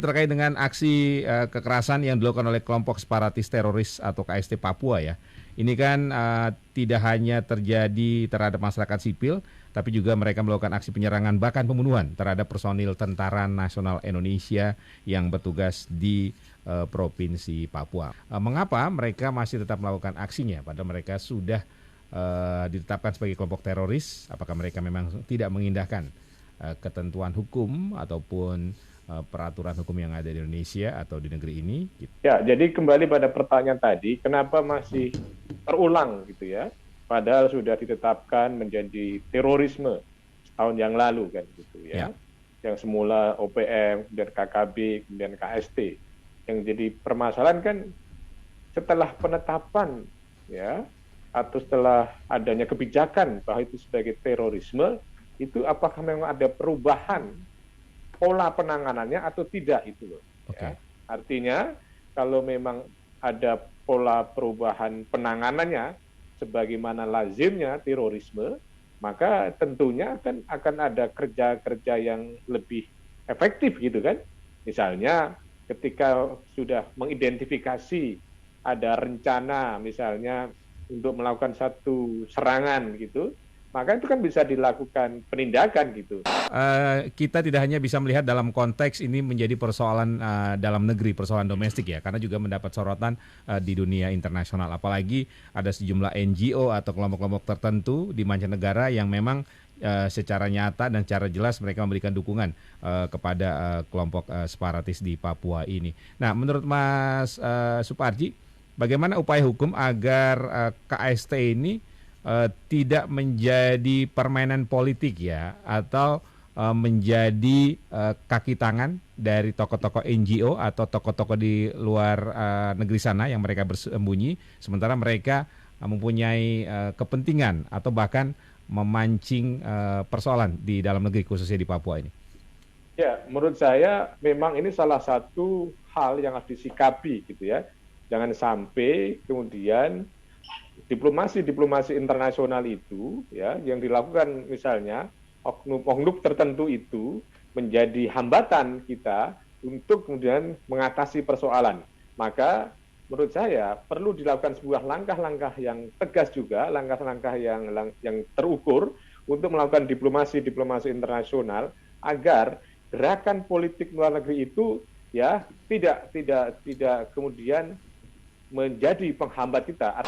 terkait dengan aksi kekerasan yang dilakukan oleh kelompok separatis teroris atau KST Papua ya. Ini kan tidak hanya terjadi terhadap masyarakat sipil, tapi juga mereka melakukan aksi penyerangan bahkan pembunuhan terhadap personil Tentara Nasional Indonesia yang bertugas di Provinsi Papua. Mengapa mereka masih tetap melakukan aksinya padahal mereka sudah ditetapkan sebagai kelompok teroris? Apakah mereka memang tidak mengindahkan ketentuan hukum ataupun peraturan hukum yang ada di Indonesia atau di negeri ini? Gitu. Ya, jadi kembali pada pertanyaan tadi, kenapa masih terulang gitu ya? Padahal sudah ditetapkan menjadi terorisme tahun yang lalu kan gitu ya. Yang semula OPM, kemudian KKB, kemudian KST. Yang jadi permasalahan kan setelah penetapan ya atau setelah adanya kebijakan bahwa itu sebagai terorisme, itu apakah memang ada perubahan pola penanganannya atau tidak itu loh. Ya. Artinya kalau memang ada pola perubahan penanganannya sebagaimana lazimnya terorisme, maka tentunya akan ada kerja-kerja yang lebih efektif gitu kan. Misalnya ketika sudah mengidentifikasi ada rencana misalnya untuk melakukan satu serangan gitu, maka itu kan bisa dilakukan penindakan gitu. Kita tidak hanya bisa melihat dalam konteks ini menjadi persoalan dalam negeri, persoalan domestik ya, karena juga mendapat sorotan di dunia internasional. Apalagi ada sejumlah NGO atau kelompok-kelompok tertentu di mancanegara yang memang secara nyata dan secara jelas mereka memberikan dukungan kepada kelompok separatis di Papua ini. Nah, menurut Mas Suparji, bagaimana upaya hukum agar KST ini tidak menjadi permainan politik ya, atau menjadi kaki tangan dari tokoh-tokoh NGO atau tokoh-tokoh di luar negeri sana yang mereka bersembunyi, sementara mereka mempunyai kepentingan atau bahkan memancing persoalan di dalam negeri khususnya di Papua ini. Ya, menurut saya memang ini salah satu hal yang harus disikapi gitu ya. Jangan sampai kemudian diplomasi internasional itu ya yang dilakukan misalnya oknum-oknum tertentu itu menjadi hambatan kita untuk kemudian mengatasi persoalan. Maka menurut saya perlu dilakukan sebuah langkah-langkah yang tegas juga, langkah-langkah yang terukur untuk melakukan diplomasi internasional agar gerakan politik luar negeri itu ya tidak kemudian menjadi penghambat kita.